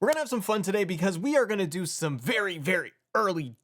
We're gonna have some fun today because we are gonna do some very early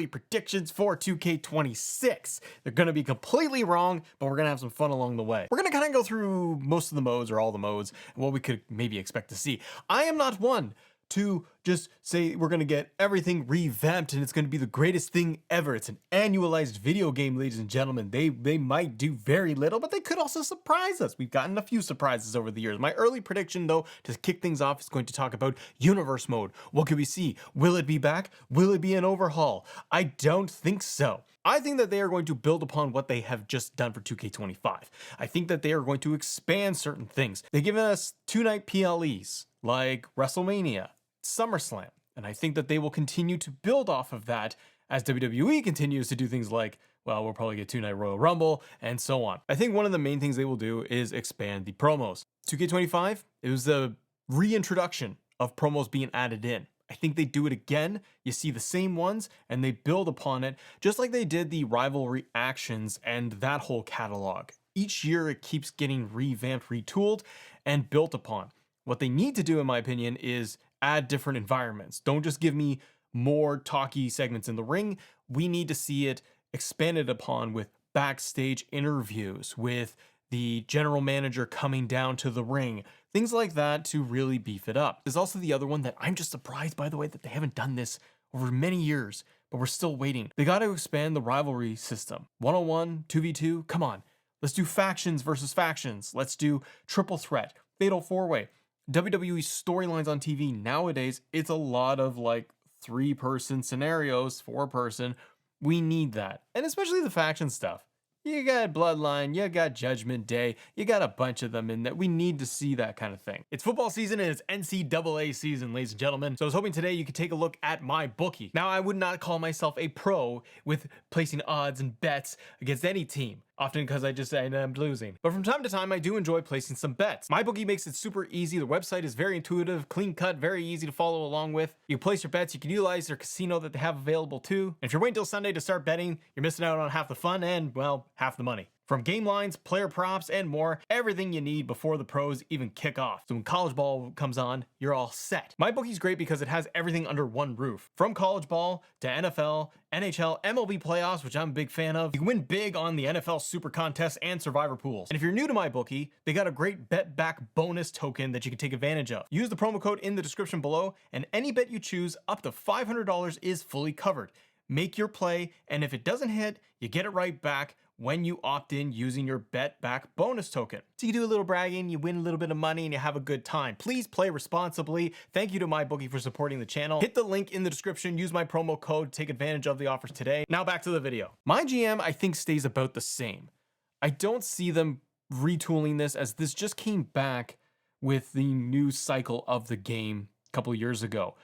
predictions for 2K26. They're gonna be completely wrong, but we're gonna have some fun along the way. We're gonna kind of go through most of the modes or all the modes and what we could maybe expect to see. I am not one to just say we're gonna get everything revamped and it's gonna be the greatest thing ever. It's an annualized video game, ladies and gentlemen. They might do very little, but they could also surprise us. We've gotten a few surprises over the years. My early prediction, though, to kick things off, is going to talk about universe mode. What can we see? Will it be back? Will it be an overhaul? I don't think so. I think that they are going to build upon what they have just done for 2K25. I think that they are going to expand certain things. They've given us 2-night PLEs like WrestleMania, SummerSlam, and I think that they will continue to build off of that as WWE continues to do things like, well, we'll probably get 2-night Royal Rumble and so on. I think one of the main things they will do is expand the promos. 2K25, it was the reintroduction of promos being added in. I think they do it again. You see the same ones and they build upon it, just like they did the rivalry actions and that whole catalog. Each year it keeps getting revamped, retooled, and built upon. What they need to do, in my opinion, is add different environments. Don't just give me more talky segments in the ring. We need to see it expanded upon with backstage interviews, with the general manager coming down to the ring, things like that to really beef it up. There's also the other one that I'm just surprised, by the way, that they haven't done this over many years, but we're still waiting. They got to expand the rivalry system. 1-on-1, 2v2, come on. Let's do factions versus factions. Let's do triple threat, fatal four-way. WWE storylines on TV nowadays, it's a lot of like 3-person scenarios, 4-person. We need that. And especially the faction stuff. You got Bloodline, you got Judgment Day, you got a bunch of them in that. We need to see that kind of thing. It's football season and it's NCAA season, ladies and gentlemen. So I was hoping today you could take a look at my bookie. Now, I would not call myself a pro with placing odds and bets against any team, often because I just end up losing. But from time to time, I do enjoy placing some bets. My bookie makes it super easy. The website is very intuitive, clean cut, very easy to follow along with. You place your bets, you can utilize their casino that they have available too. And if you're waiting till Sunday to start betting, you're missing out on half the fun and, well, half the money. From game lines, player props, and more, everything you need before the pros even kick off. So when college ball comes on, you're all set. My bookie's great because it has everything under one roof. From college ball to NFL, NHL, MLB playoffs, which I'm a big fan of. You can win big on the NFL Super Contest and Survivor pools. And if you're new to my bookie, they got a great bet back bonus token that you can take advantage of. Use the promo code in the description below, and any bet you choose up to $500 is fully covered. Make your play, and if it doesn't hit, you get it right back when you opt in using your bet back bonus token. So you do a little bragging, you win a little bit of money, and you have a good time. Please play responsibly. Thank you to MyBookie for supporting the channel. Hit the link in the description, use my promo code to take advantage of the offers today. Now back to the video. My GM, I think, stays about the same. I don't see them retooling this, as this just came back with the new cycle of the game a couple years ago.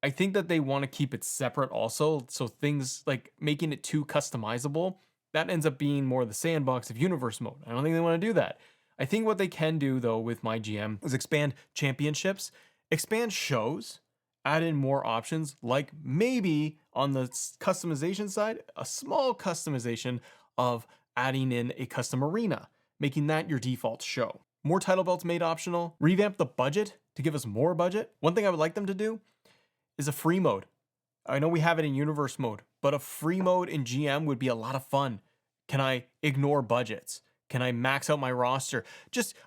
I think that they want to keep it separate also, so things like making it too customizable, that ends up being more the sandbox of universe mode. I don't think they want to do that. I think what they can do, though, with my GM is expand championships, expand shows, add in more options, like maybe on the customization side, a small customization of adding in a custom arena, making that your default show. More title belts made optional, revamp the budget to give us more budget. One thing I would like them to do is a free mode. I know we have it in universe mode, but a free mode in GM would be a lot of fun. Can I ignore budgets? Can I max out my roster?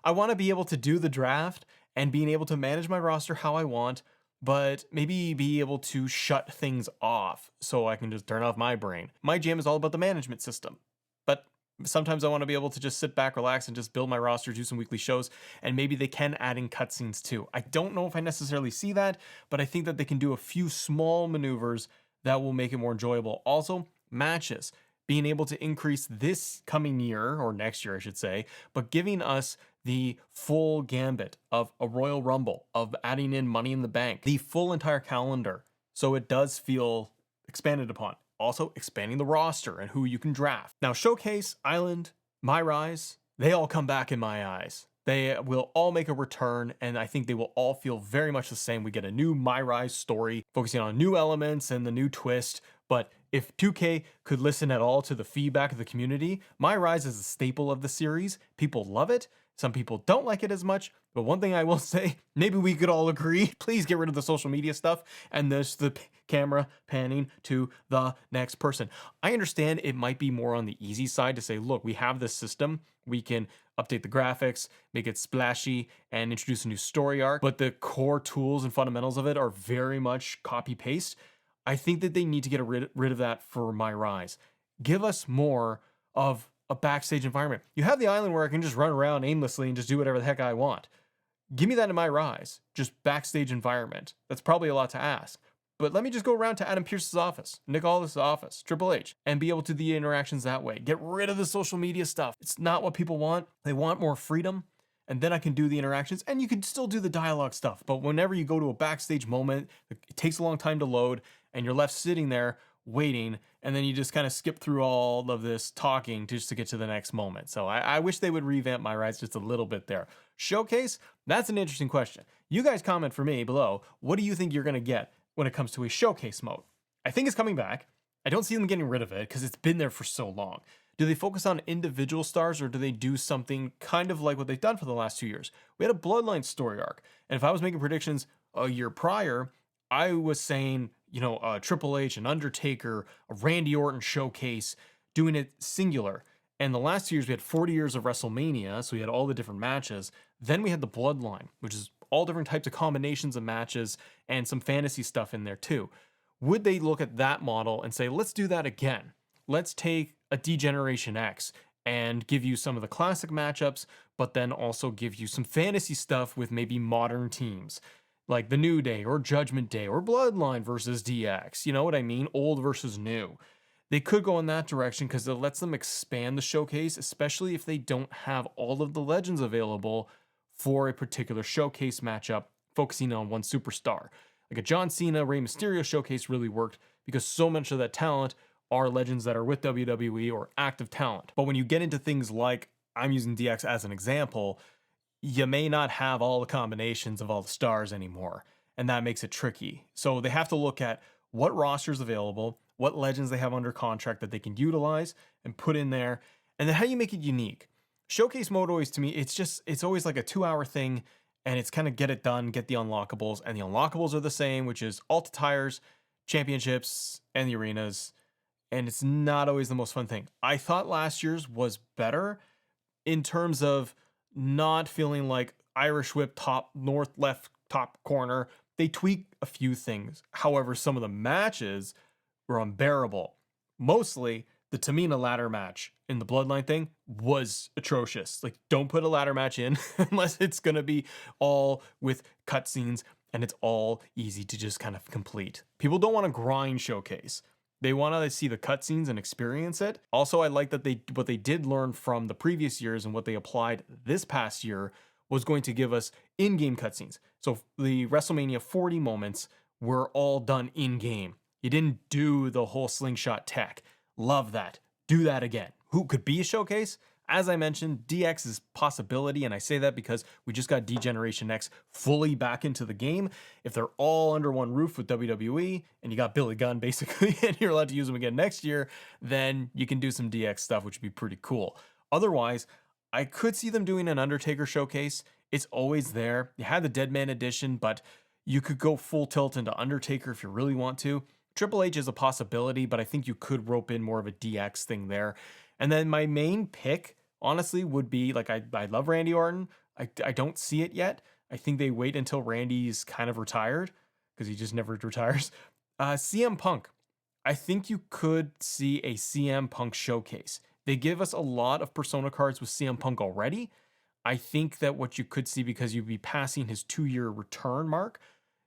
I want to be able to do the draft and being able to manage my roster how I want, but maybe be able to shut things off so I can just turn off my brain. My GM is all about the management system, but sometimes I want to be able to just sit back, relax, and just build my roster, do some weekly shows, and maybe they can add in cutscenes too. I don't know if I necessarily see that, but I think that they can do a few small maneuvers that will make it more enjoyable. Also, matches. Being able to increase this coming year, or next year I should say, but giving us the full gambit of a Royal Rumble, of adding in Money in the Bank, the full entire calendar, so it does feel expanded upon. Also expanding the roster and who you can draft. Now, Showcase, Island, My Rise, they all come back in my eyes. They will all make a return, and I think they will all feel very much the same. We get a new My Rise story, focusing on new elements and the new twist, but if 2K could listen at all to the feedback of the community, My Rise is a staple of the series. People love it, Some people don't like it as much, but one thing I will say, maybe we could all agree, please get rid of the social media stuff and the camera panning to the next person. I understand it might be more on the easy side to say, look, we have this system, we can update the graphics, make it splashy, and introduce a new story arc, but the core tools and fundamentals of it are very much copy paste. I think that they need to get rid of that for my Rise. Give us more of a backstage environment. You have the island where I can just run around aimlessly and just do whatever the heck I want. Give me that in my Rise, just backstage environment. That's probably a lot to ask. But let me just go around to Adam Pearce's office, Nick Aldis' office, Triple H, and be able to do the interactions that way. Get rid of the social media stuff. It's not what people want. They want more freedom. And then I can do the interactions, and you can still do the dialogue stuff. But whenever you go to a backstage moment, it takes a long time to load, and you're left sitting there waiting, and then you just kind of skip through all of this talking just to get to the next moment. So I wish they would revamp my Rise just a little bit there. Showcase, that's an interesting question. You guys comment for me below. What do you think you're going to get when it comes to a showcase mode? I think it's coming back. I don't see them getting rid of it because it's been there for so long. Do they focus on individual stars, or do they do something kind of like what they've done for the last 2 years? We had a Bloodline story arc, and if I was making predictions a year prior, I was saying, Triple H, an Undertaker, a Randy Orton showcase, doing it singular. And the last 2 years, we had 40 years of WrestleMania, so we had all the different matches. Then we had the Bloodline, which is all different types of combinations of matches and some fantasy stuff in there too. Would they look at that model and say, let's do that again? Let's take a D-Generation X and give you some of the classic matchups, but then also give you some fantasy stuff with maybe modern teams, like the New Day or Judgment Day or Bloodline versus DX. You know what I mean? Old versus new. They could go in that direction because it lets them expand the showcase, especially if they don't have all of the legends available for a particular showcase matchup, focusing on one superstar. Like a John Cena, Rey Mysterio showcase really worked because so much of that talent are legends that are with WWE or active talent. But when you get into things like, I'm using DX as an example, you may not have all the combinations of all the stars anymore, and that makes it tricky. So they have to look at what roster's available, what legends they have under contract that they can utilize and put in there, and then how you make it unique. Showcase mode always, to me, it's always like a 2-hour thing, and it's kind of get it done, get the unlockables, and the unlockables are the same, which is Alta Tires, championships, and the arenas, and it's not always the most fun thing. I thought last year's was better in terms of not feeling like Irish whip top, north, left, top corner. They tweaked a few things. However, some of the matches were unbearable. Mostly the Tamina ladder match in the Bloodline thing was atrocious. Like, don't put a ladder match in unless it's going to be all with cutscenes and it's all easy to just kind of complete. People don't want to grind showcase. They want to see the cutscenes and experience it. Also, I like that what they did learn from the previous years and what they applied this past year was going to give us in-game cutscenes. So the WrestleMania 40 moments were all done in-game. You didn't do the whole slingshot tech. Love that. Do that again. Who could be a showcase? As I mentioned, DX is possibility, and I say that because we just got D-Generation X fully back into the game. If they're all under one roof with WWE, and you got Billy Gunn basically, and you're allowed to use them again next year, then you can do some DX stuff, which would be pretty cool. Otherwise, I could see them doing an Undertaker showcase. It's always there. You had the Deadman edition, but you could go full tilt into Undertaker if you really want to. Triple H is a possibility, but I think you could rope in more of a DX thing there. And then my main pick, honestly, would be, like, I love Randy Orton. I don't see it yet. I think they wait until Randy's kind of retired, because he just never retires. CM Punk. I think you could see a CM Punk showcase. They give us a lot of Persona cards with CM Punk already. I think that what you could see, because you'd be passing his 2-year return mark,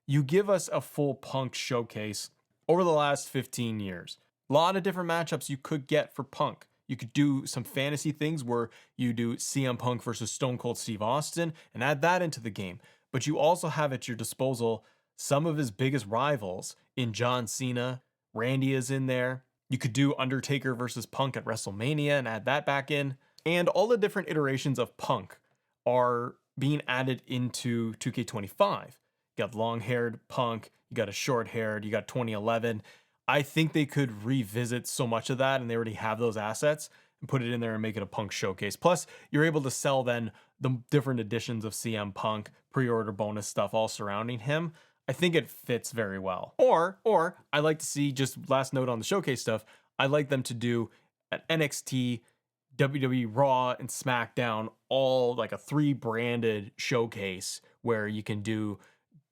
you give us a full Punk showcase over the last 15 years. A lot of different matchups you could get for Punk. You could do some fantasy things where you do CM Punk versus Stone Cold Steve Austin and add that into the game. But you also have at your disposal some of his biggest rivals in John Cena. Randy is in there. You could do Undertaker versus Punk at WrestleMania and add that back in. And all the different iterations of Punk are being added into 2K25. You got long-haired Punk, you got a short-haired, you got 2011. I think they could revisit so much of that, and they already have those assets, and put it in there and make it a Punk showcase. Plus, you're able to sell then the different editions of CM Punk, pre-order bonus stuff all surrounding him, I think it fits very well. Or I like to see, just last note on the showcase stuff, I like them to do an NXT, WWE Raw, and SmackDown, all like a 3 branded showcase where you can do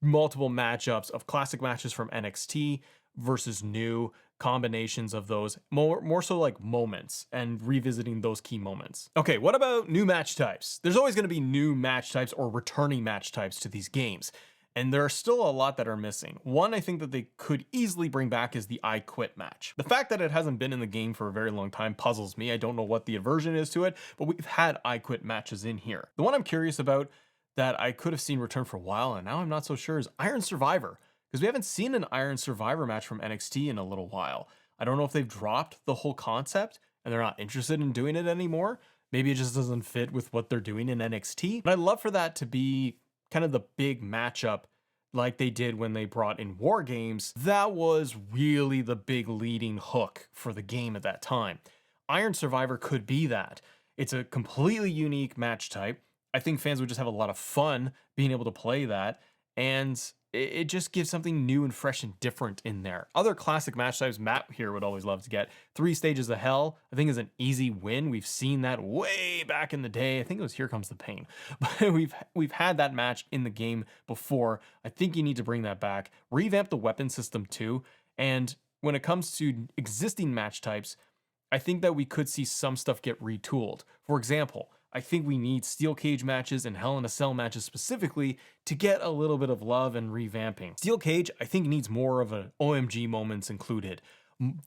multiple matchups of classic matches from NXT versus new combinations of those, more so like moments, and revisiting those key moments. Okay, what about new match types? There's always going to be new match types or returning match types to these games, and there are still a lot that are missing. One I think that they could easily bring back is the I Quit match. The fact that it hasn't been in the game for a very long time puzzles me. I don't know what the aversion is to it, but we've had I Quit matches in here. The one I'm curious about that I could have seen return for a while, and now I'm not so sure, is Iron Survivor, because we haven't seen an Iron Survivor match from NXT in a little while. I don't know if they've dropped the whole concept and they're not interested in doing it anymore. Maybe it just doesn't fit with what they're doing in NXT. But I'd love for that to be kind of the big matchup like they did when they brought in War Games. That was really the big leading hook for the game at that time. Iron Survivor could be that. It's a completely unique match type. I think fans would just have a lot of fun being able to play that, and it just gives something new and fresh and different in there. Other classic match types Matt here would always love to get. 3 Stages of Hell, I think, is an easy win. We've seen that way back in the day. I think it was Here Comes the Pain. But we've had that match in the game before. I think you need to bring that back. Revamp the weapon system too. And when it comes to existing match types, I think that we could see some stuff get retooled. For example, I think we need steel cage matches and Hell in a Cell matches specifically to get a little bit of love and revamping. Steel cage, I think, needs more of an OMG moments included.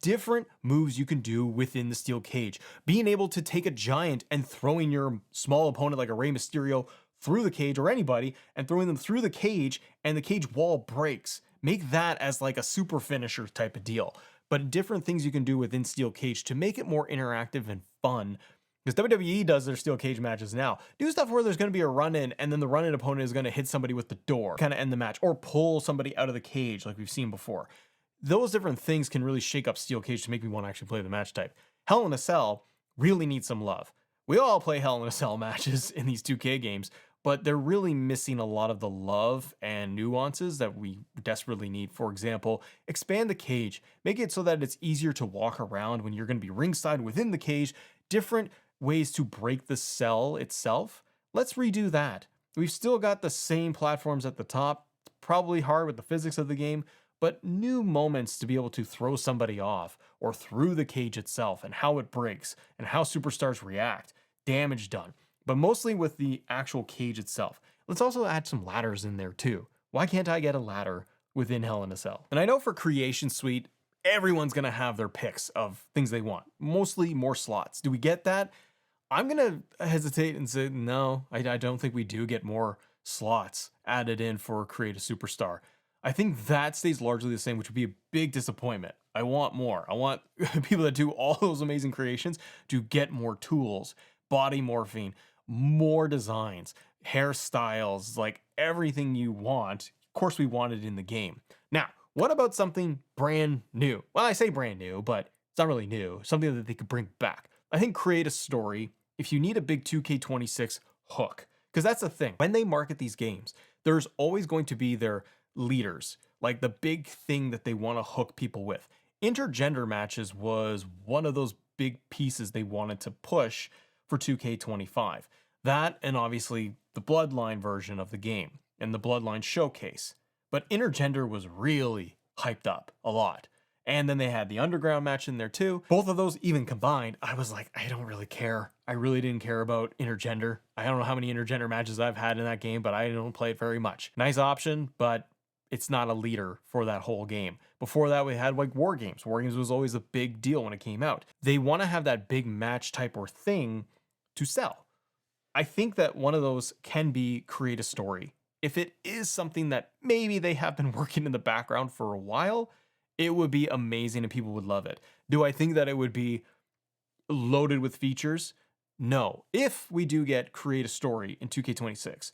Different moves you can do within the steel cage. Being able to take a giant and throwing your small opponent like a Rey Mysterio through the cage, or anybody, and throwing them through the cage and the cage wall breaks. Make that as like a super finisher type of deal. But different things you can do within steel cage to make it more interactive and fun. Because WWE does their steel cage matches now. Do stuff where there's going to be a run-in, and then the run-in opponent is going to hit somebody with the door, kind of end the match, or pull somebody out of the cage like we've seen before. Those different things can really shake up steel cage to make me want to actually play the match type. Hell in a Cell really needs some love. We all play Hell in a Cell matches in these 2K games, but they're really missing a lot of the love and nuances that we desperately need. For example, expand the cage. Make it so that it's easier to walk around when you're going to be ringside within the cage. Different ways to break the cell itself. Let's redo that. We've still got the same platforms at the top. It's probably hard with the physics of the game, but new moments to be able to throw somebody off or through the cage itself, and how it breaks and how superstars react. Damage done. But mostly with the actual cage itself. Let's also add some ladders in there too. Why can't I get a ladder within Hell in a Cell? And I know for Creation Suite, everyone's going to have their picks of things they want. Mostly more slots. Do we get that? I'm going to hesitate and say, no, I don't think we do get more slots added in for Create a Superstar. I think that stays largely the same, which would be a big disappointment. I want more. I want people that do all those amazing creations to get more tools, body morphing, more designs, hairstyles, like everything you want. Of course, we want it in the game. Now, what about something brand new? Well, I say brand new, but it's not really new. Something that they could bring back. I think Create a Story, if you need a big 2K26 hook, because that's the thing. When they market these games, there's always going to be their leaders, like the big thing that they want to hook people with. Intergender matches was one of those big pieces they wanted to push for 2K25. That, and obviously the Bloodline version of the game and the Bloodline showcase. But intergender was really hyped up a lot. And then they had the underground match in there too. Both of those even combined, I was like, I don't really care. I really didn't care about intergender. I don't know how many intergender matches I've had in that game, but I don't play it very much. Nice option, but it's not a leader for that whole game. Before that, we had like War Games. War Games was always a big deal when it came out. They want to have that big match type or thing to sell. I think that one of those can be Create a Story. If it is something that maybe they have been working in the background for a while, it would be amazing and people would love it. Do I think that it would be loaded with features? No. If we do get Create a Story in 2K26,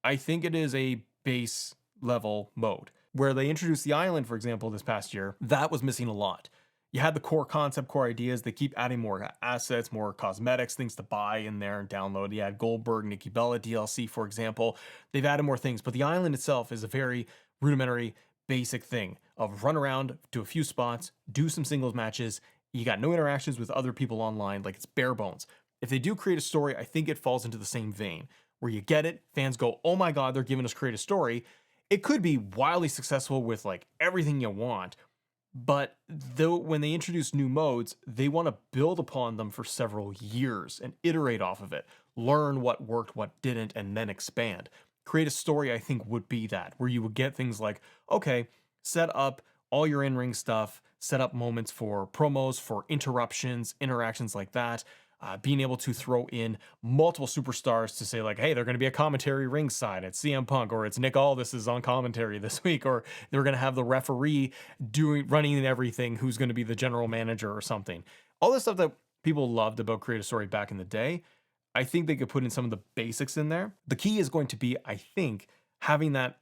I think it is a base level mode. Where they introduced the island, for example, this past year, that was missing a lot. You had the core concept, core ideas. They keep adding more assets, more cosmetics, things to buy in there and download. You had Goldberg, Nikki Bella DLC, for example. They've added more things, but the island itself is a very rudimentary, basic thing of run around to a few spots, do some singles matches. You got no interactions with other people online. Like, it's bare bones. If they do create a story, I think it falls into the same vein where you get it, fans go, oh my God, they're giving us create a story. It could be wildly successful with like everything you want, but though when they introduce new modes, they want to build upon them for several years and iterate off of it, learn what worked, what didn't, and then expand. Create a story, I think, would be that, where you would get things like, okay, set up all your in-ring stuff, set up moments for promos, for interruptions, interactions like that. Being able to throw in multiple superstars to say like, hey, they're going to be a commentary ringside. It's CM Punk, or it's Nick Aldis is on commentary this week, or they're going to have the referee running everything, who's going to be the general manager or something. All this stuff that people loved about Create a Story back in the day, I think they could put in some of the basics in there. The key is going to be, I think, having that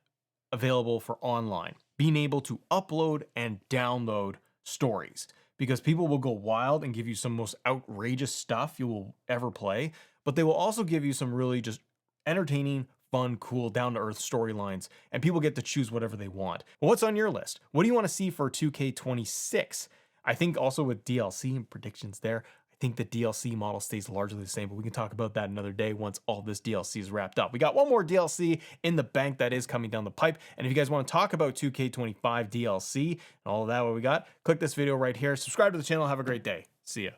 available for online, being able to upload and download stories, because people will go wild and give you some most outrageous stuff you will ever play, but they will also give you some really just entertaining, fun, cool, down-to-earth storylines, and people get to choose whatever they want. Well, what's on your list? What do you want to see for 2K26? I think also with DLC and predictions there, I think the DLC model stays largely the same, but we can talk about that another day once all this DLC is wrapped up. We got one more DLC in the bank that is coming down the pipe, and if you guys want to talk about 2K25 DLC and all of that, what we got, click this video right here, subscribe to the channel, have a great day. See ya.